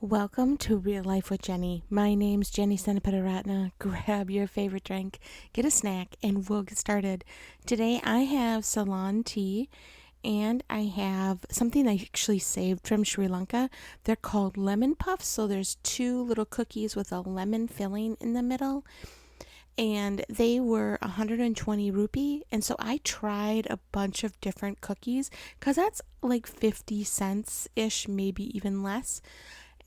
Welcome to Real Life with Jenny. My name's Jenny Senapataratna. Grab your favorite drink, get a snack, and we'll get started. Today I have Ceylon tea and I have something I actually saved from Sri Lanka. They're called lemon puffs. So there's two little cookies with a lemon filling in the middle. And they were 120 rupee. And so I tried a bunch of different cookies because that's like 50 cents ish, maybe even less.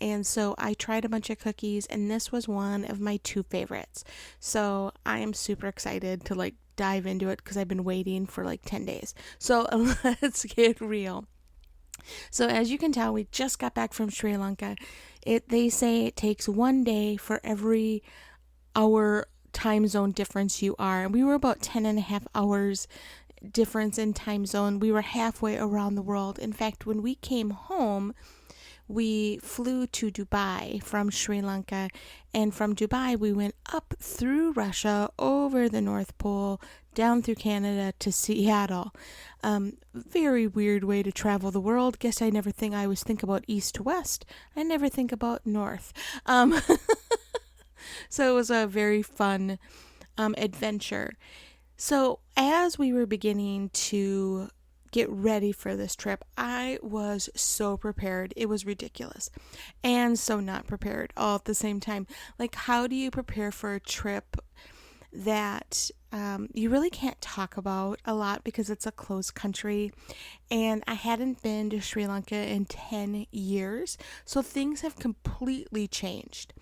And so I tried a bunch of cookies, and this was one of my two favorites. So I am super excited to dive into it because I've been waiting for 10 days. So let's get real. So as you can tell, we just got back from Sri Lanka. They say it takes 1 day for every hour time zone difference you are. And we were about 10 and a half hours difference in time zone. We were halfway around the world. In fact, when we came home, we flew to Dubai from Sri Lanka, and from Dubai we went up through Russia, over the North Pole, down through Canada to Seattle. Very weird way to travel the world. Guess I never think I always think about east to west. I never think about north. So it was a very fun adventure. So as we were beginning to get ready for this trip, I was so prepared. It was ridiculous. And so not prepared all at the same time. How do you prepare for a trip that you really can't talk about a lot because it's a closed country? And I hadn't been to Sri Lanka in 10 years. So things have completely changed.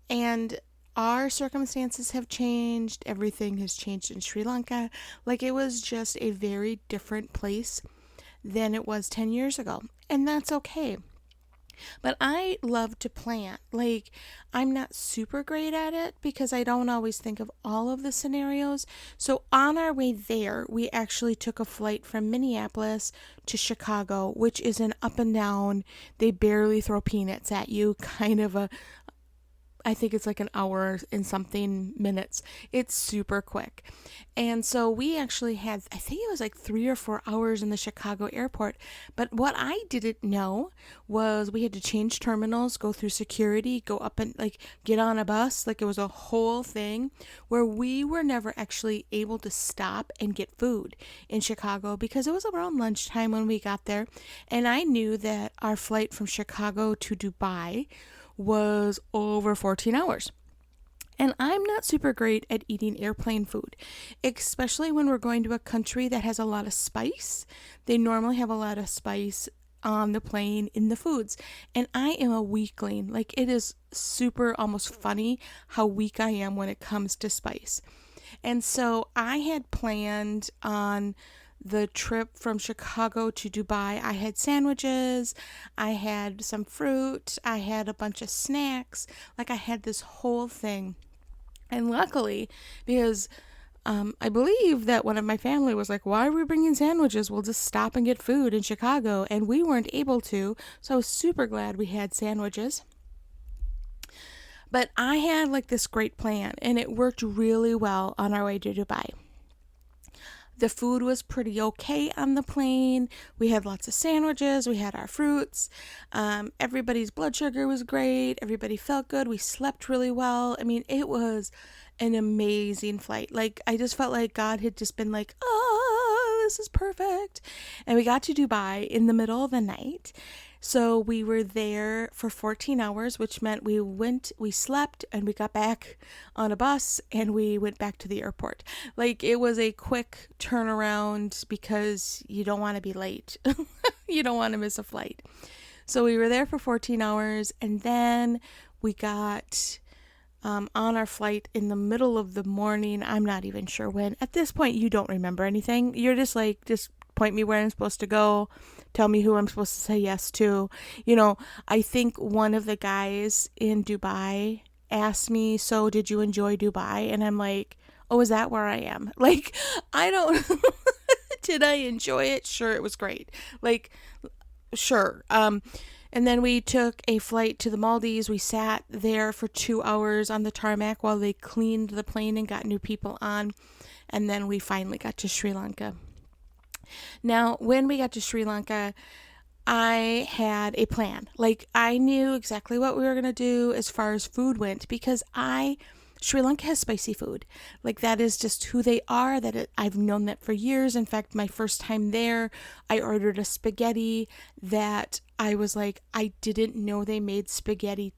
And our circumstances have changed. Everything has changed in Sri Lanka. It was just a very different place than it was 10 years ago. And that's okay. But I love to plan. I'm not super great at it because I don't always think of all of the scenarios. So on our way there, we actually took a flight from Minneapolis to Chicago, which is an up and down, they barely throw peanuts at you kind of I think it's an hour and something minutes. It's super quick. And so we actually had, I think it was 3 or 4 hours in the Chicago airport. But what I didn't know was we had to change terminals, go through security, go up and get on a bus. It was a whole thing where we were never actually able to stop and get food in Chicago because it was around lunchtime when we got there. And I knew that our flight from Chicago to Dubai was over 14 hours. And I'm not super great at eating airplane food, especially when we're going to a country that has a lot of spice. They normally have a lot of spice on the plane in the foods. And I am a weakling. It is super almost funny how weak I am when it comes to spice. And so I had planned on the trip from Chicago to Dubai. I had sandwiches, I had some fruit, I had a bunch of snacks. I had this whole thing. And luckily, because I believe that one of my family was like, why are we bringing sandwiches? We'll just stop and get food in Chicago. And we weren't able to. So I was super glad we had sandwiches. But I had this great plan, and it worked really well on our way to Dubai. The food was pretty okay on the plane. We had lots of sandwiches. We had our fruits. Everybody's blood sugar was great. Everybody felt good. We slept really well. I mean, it was an amazing flight. I just felt like God had just been oh, this is perfect. And we got to Dubai in the middle of the night. So we were there for 14 hours, which meant we slept, and we got back on a bus, and we went back to the airport. It was a quick turnaround because you don't want to be late. You don't want to miss a flight. So we were there for 14 hours, and then we got on our flight in the middle of the morning. I'm not even sure when. At this point, you don't remember anything. You're just just point me where I'm supposed to go, tell me who I'm supposed to say yes to. I think one of the guys in Dubai asked me, so did you enjoy Dubai? And I'm like, oh, is that where I am? I don't, did I enjoy it? Sure, it was great. Sure. And then we took a flight to the Maldives. We sat there for 2 hours on the tarmac while they cleaned the plane and got new people on. And then we finally got to Sri Lanka. Now, when we got to Sri Lanka, I had a plan. Like, I knew exactly what we were going to do as far as food went because Sri Lanka has spicy food. Like, that is just who they are. I've known that for years. In fact, my first time there, I ordered a spaghetti that I was like, I didn't know they made spaghetti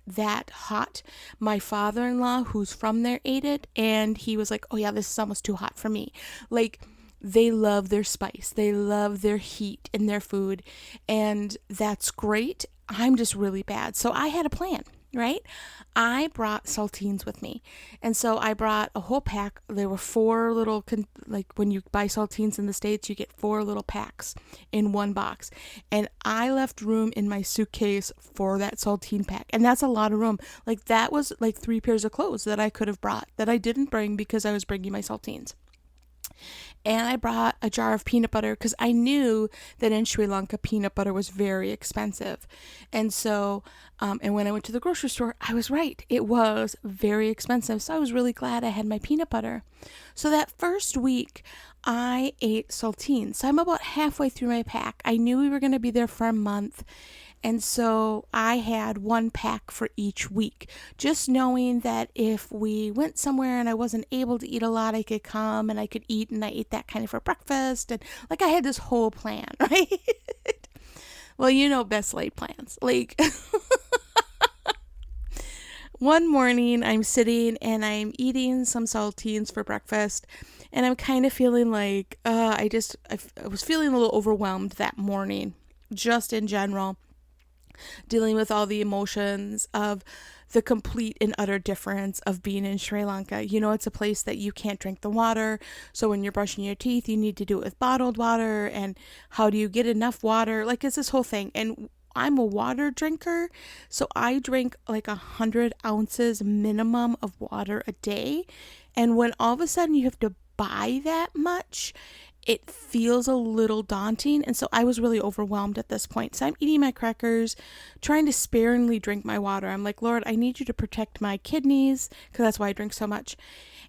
that hot. My father-in-law, who's from there, ate it, and he was like, oh yeah, this is almost too hot for me. Like, they love their spice, they love their heat in their food, and that's great. I'm just really bad. So I had a plan, right? I brought saltines with me. And so I brought a whole pack. There were four little, like when you buy saltines in the States, you get four little packs in one box. And I left room in my suitcase for that saltine pack. And that's a lot of room. Like, that was like 3 pairs of clothes that I could have brought that I didn't bring because I was bringing my saltines. And I brought a jar of peanut butter because I knew that in Sri Lanka peanut butter was very expensive. And so, and when I went to the grocery store, I was right. It was very expensive. So I was really glad I had my peanut butter. So that first week, I ate saltines. So I'm about halfway through my pack. I knew we were going to be there for a month. And so I had 1 pack for each week, just knowing that if we went somewhere and I wasn't able to eat a lot, I could come and I could eat, and I ate that kind of for breakfast. And like, I had this whole plan, right? Well, you know, best laid plans. Like, one morning I'm sitting and I'm eating some saltines for breakfast, and I'm kind of feeling like, I was feeling a little overwhelmed that morning, just in general, dealing with all the emotions of the complete and utter difference of being in Sri Lanka. You know, it's a place that you can't drink the water. So when you're brushing your teeth, you need to do it with bottled water. And how do you get enough water? Like, it's this whole thing. And I'm a water drinker. So I drink like 100 ounces minimum of water a day. And when all of a sudden you have to buy that much, it feels a little daunting. And so I was really overwhelmed at this point. So I'm eating my crackers, trying to sparingly drink my water. I'm like, Lord, I need you to protect my kidneys, because that's why I drink so much.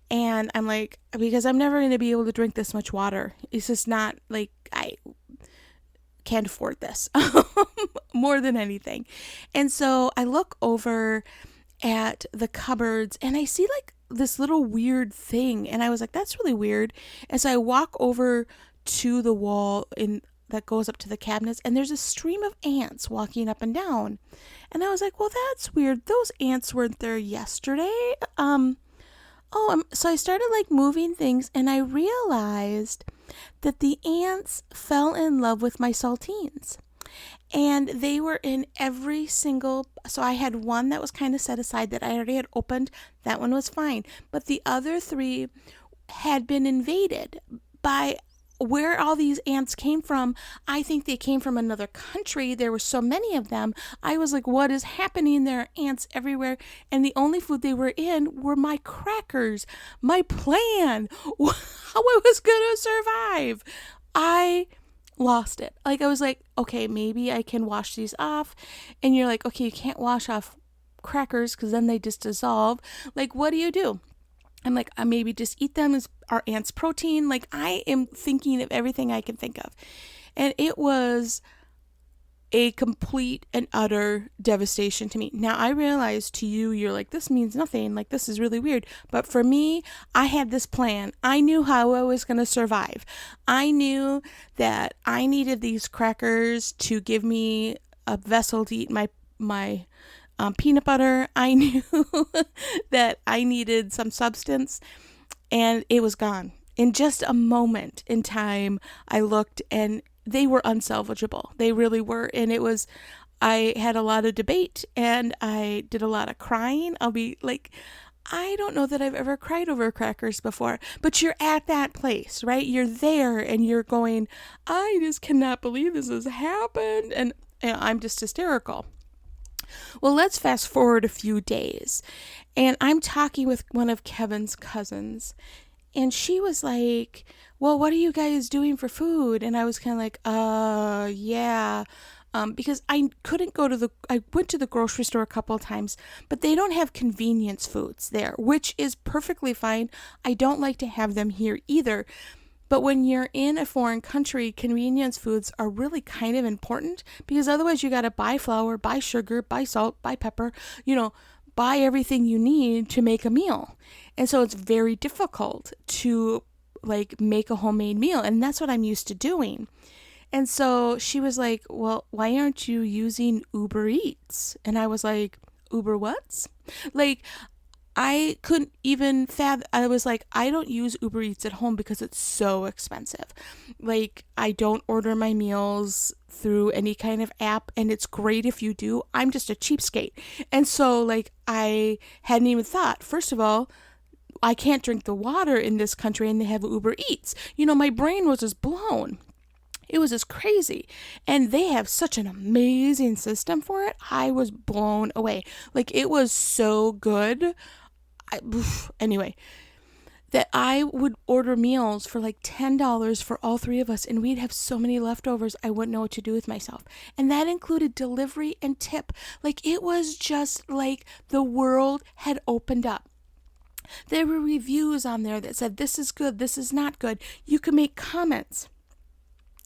And I'm like, because I'm never going to be able to drink this much water. It's just not like, I can't afford this more than anything. And so I look over at the cupboards and I see like this little weird thing, and I was like, that's really weird. And so I walk over to the wall that goes up to the cabinets, and there's a stream of ants walking up and down. And I was like, well, that's weird. Those ants weren't there yesterday. So I started like moving things, and I realized that the ants fell in love with my saltines. And they were in every single, so I had one that was kind of set aside that I already had opened. That one was fine. But the other 3 had been invaded by where all these ants came from. I think they came from another country. There were so many of them. I was like, what is happening? There are ants everywhere. And the only food they were in were my crackers, my plan, how I was going to survive. I lost it. Like, I was like, okay, maybe I can wash these off. And you're like, okay, you can't wash off crackers because then they just dissolve. Like, what do? I'm like, I maybe just eat them as our ants' protein. Like, I am thinking of everything I can think of. And it was a complete and utter devastation to me. Now, I realize to you, you're like, this means nothing. Like, this is really weird. But for me, I had this plan. I knew how I was going to survive. I knew that I needed these crackers to give me a vessel to eat my peanut butter. I knew that I needed some substance, and it was gone. In just a moment in time, I looked, and they were unsalvageable. They really were. And I had a lot of debate, and I did a lot of crying. I'll be like, I don't know that I've ever cried over crackers before, but you're at that place, right? You're there and you're going, I just cannot believe this has happened. And I'm just hysterical. Well, let's fast forward a few days, and I'm talking with one of Kevin's cousins, and she was like, well, what are you guys doing for food? And I was kind of like, yeah. Because I couldn't I went to the grocery store a couple of times, but they don't have convenience foods there, which is perfectly fine. I don't like to have them here either. But when you're in a foreign country, convenience foods are really kind of important because otherwise you got to buy flour, buy sugar, buy salt, buy pepper, buy everything you need to make a meal. And so it's very difficult to like make a homemade meal. And that's what I'm used to doing. And so she was like, well, why aren't you using Uber Eats? And I was like, Uber what? Like, I couldn't even fathom. I was like, I don't use Uber Eats at home because it's so expensive. Like, I don't order my meals through any kind of app, and it's great if you do. I'm just a cheapskate. And so, like, I hadn't even thought, first of all, I can't drink the water in this country and they have Uber Eats. My brain was just blown. It was just crazy. And they have such an amazing system for it. I was blown away. Like, it was so good. Anyway, that I would order meals for like $10 for all three of us, and we'd have so many leftovers I wouldn't know what to do with myself. And that included delivery and tip. Like, it was just like the world had opened up. There were reviews on there that said, this is good, this is not good. You could make comments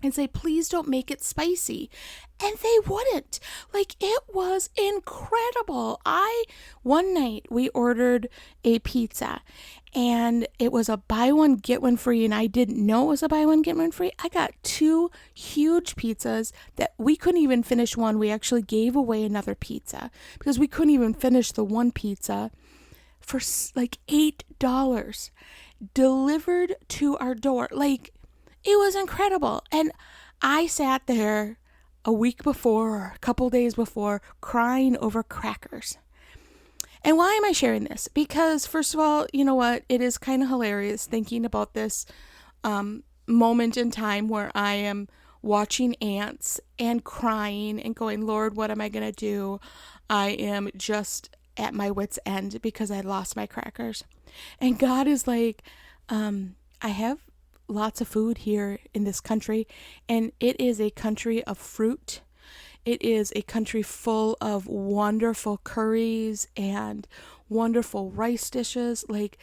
and say, please don't make it spicy. And they wouldn't. Like, it was incredible. One night we ordered a pizza and it was a buy one, get one free. And I didn't know it was a buy one, get one free. I got 2 huge pizzas that we couldn't even finish one. We actually gave away another pizza because we couldn't even finish the one pizza for like $8 delivered to our door. Like, it was incredible. And I sat there a week before or a couple days before crying over crackers. And why am I sharing this? Because first of all, you know what? It is kind of hilarious thinking about this moment in time where I am watching ants and crying and going, Lord, what am I going to do? I am just at my wit's end because I lost my crackers. And God is like, I have lots of food here in this country, and it is a country of fruit. It is a country full of wonderful curries and wonderful rice dishes. Like,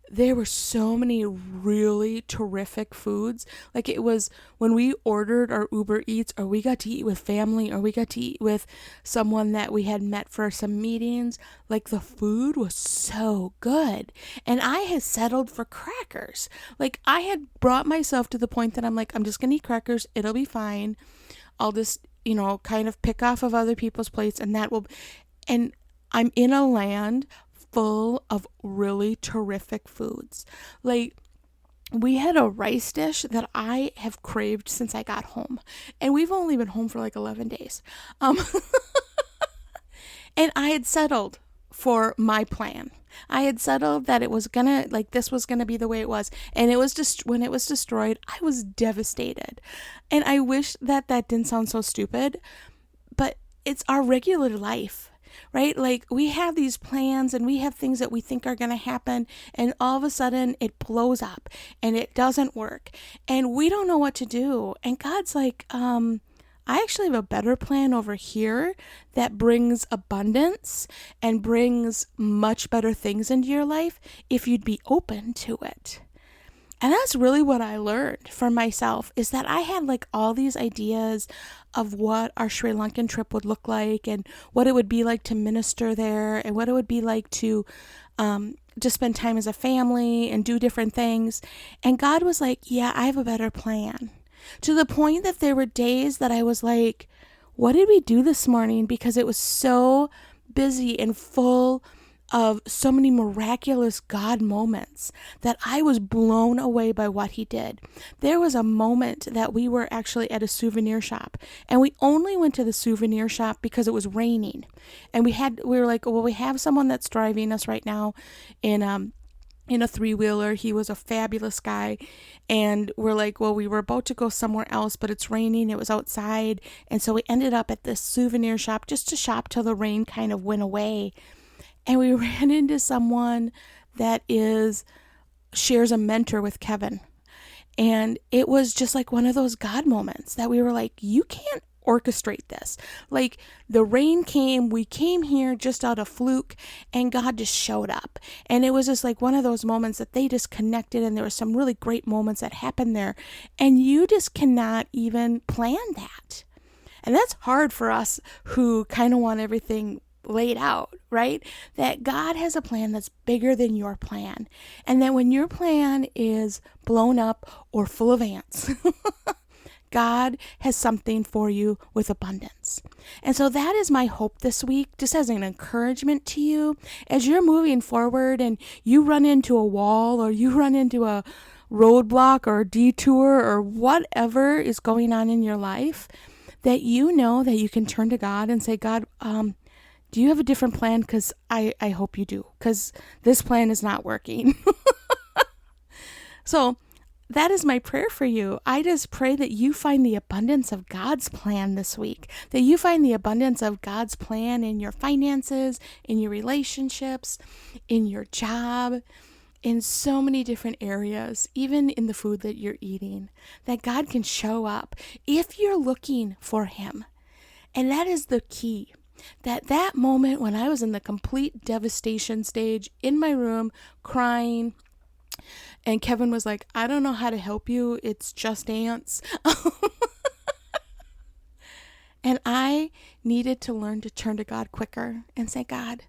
there were so many really terrific foods. Like, it was when we ordered our Uber Eats, or we got to eat with family, or we got to eat with someone that we had met for some meetings, like, the food was so good. And I had settled for crackers. Like, I had brought myself to the point that I'm like, I'm just gonna eat crackers, it'll be fine. I'll just, kind of pick off of other people's plates, and and I'm in a land full of really terrific foods. Like, we had a rice dish that I have craved since I got home, and we've only been home for like 11 days. And I had settled for my plan. I had settled that it was gonna, like, this was gonna be the way it was. And it was just, when it was destroyed, I was devastated. And I wish that didn't sound so stupid, but it's our regular life. Right? Like, we have these plans and we have things that we think are going to happen, and all of a sudden it blows up and it doesn't work and we don't know what to do. And God's like, I actually have a better plan over here that brings abundance and brings much better things into your life if you'd be open to it. And that's really what I learned for myself, is that I had like all these ideas of what our Sri Lankan trip would look like, and what it would be like to minister there, and what it would be like to just spend time as a family and do different things. And God was like, yeah, I have a better plan. To the point that there were days that I was like, what did we do this morning? Because it was so busy and full of so many miraculous God moments that I was blown away by what he did. There was a moment that we were actually at a souvenir shop, and we only went to the souvenir shop because it was raining. And we were like, well, we have someone that's driving us right now in a 3-wheeler. He was a fabulous guy. And we're like, well, we were about to go somewhere else, but it's raining. It was outside. And so we ended up at this souvenir shop just to shop till the rain kind of went away. And we ran into someone that shares a mentor with Kevin. And it was just like one of those God moments that we were like, you can't orchestrate this. Like the rain came, we came here just out of fluke, and God just showed up. And it was just like one of those moments that they just connected, and there were some really great moments that happened there. And you just cannot even plan that. And that's hard for us who kind of want everything laid out, right? That God has a plan that's bigger than your plan. And that when your plan is blown up or full of ants, God has something for you with abundance. And so that is my hope this week, just as an encouragement to you as you're moving forward and you run into a wall or you run into a roadblock or a detour or whatever is going on in your life, that you know that you can turn to God and say, God, do you have a different plan? Because I hope you do, because this plan is not working. So that is my prayer for you. I just pray that you find the abundance of God's plan this week, that you find the abundance of God's plan in your finances, in your relationships, in your job, in so many different areas, even in the food that you're eating, that God can show up if you're looking for Him. And that is the key. That moment when I was in the complete devastation stage in my room crying, and Kevin was like, I don't know how to help you. It's just ants. And I needed to learn to turn to God quicker and say, God,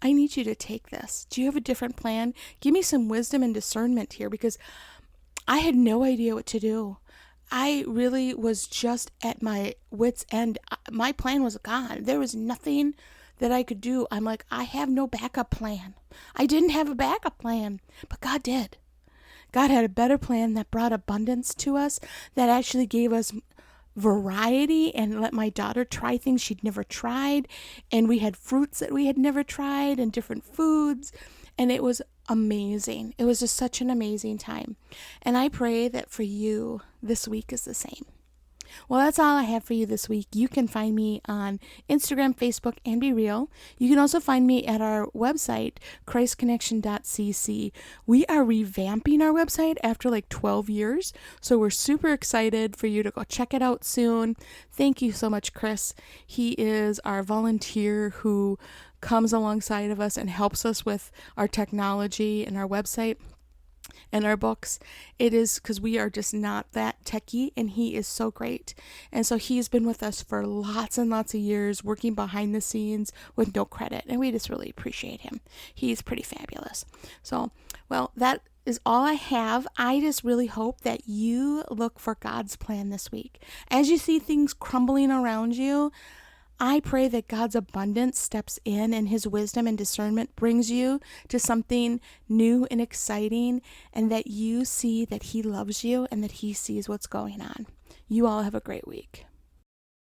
I need you to take this. Do you have a different plan? Give me some wisdom and discernment here, because I had no idea what to do. I really was just at my wit's end. My plan was gone. There was nothing that I could do. I'm like, I have no backup plan. I didn't have a backup plan, but God did. God had a better plan that brought abundance to us, that actually gave us variety and let my daughter try things she'd never tried. And we had fruits that we had never tried and different foods. And it was amazing. It was just such an amazing time. And I pray that for you, this week is the same. Well, that's all I have for you this week. You can find me on Instagram, Facebook, and Be Real. You can also find me at our website, christconnection.cc. We are revamping our website after like 12 years, so we're super excited for you to go check it out soon. Thank you so much, Chris. He is our volunteer who comes alongside of us and helps us with our technology and our website and our books. It is because we are just not that techie, and he is so great. And so he's been with us for lots and lots of years, working behind the scenes with no credit, and we just really appreciate him. He's pretty fabulous. So, well, that is all I have. I just really hope that you look for God's plan this week. As you see things crumbling around you, I pray that God's abundance steps in and His wisdom and discernment brings you to something new and exciting, and that you see that He loves you and that He sees what's going on. You all have a great week.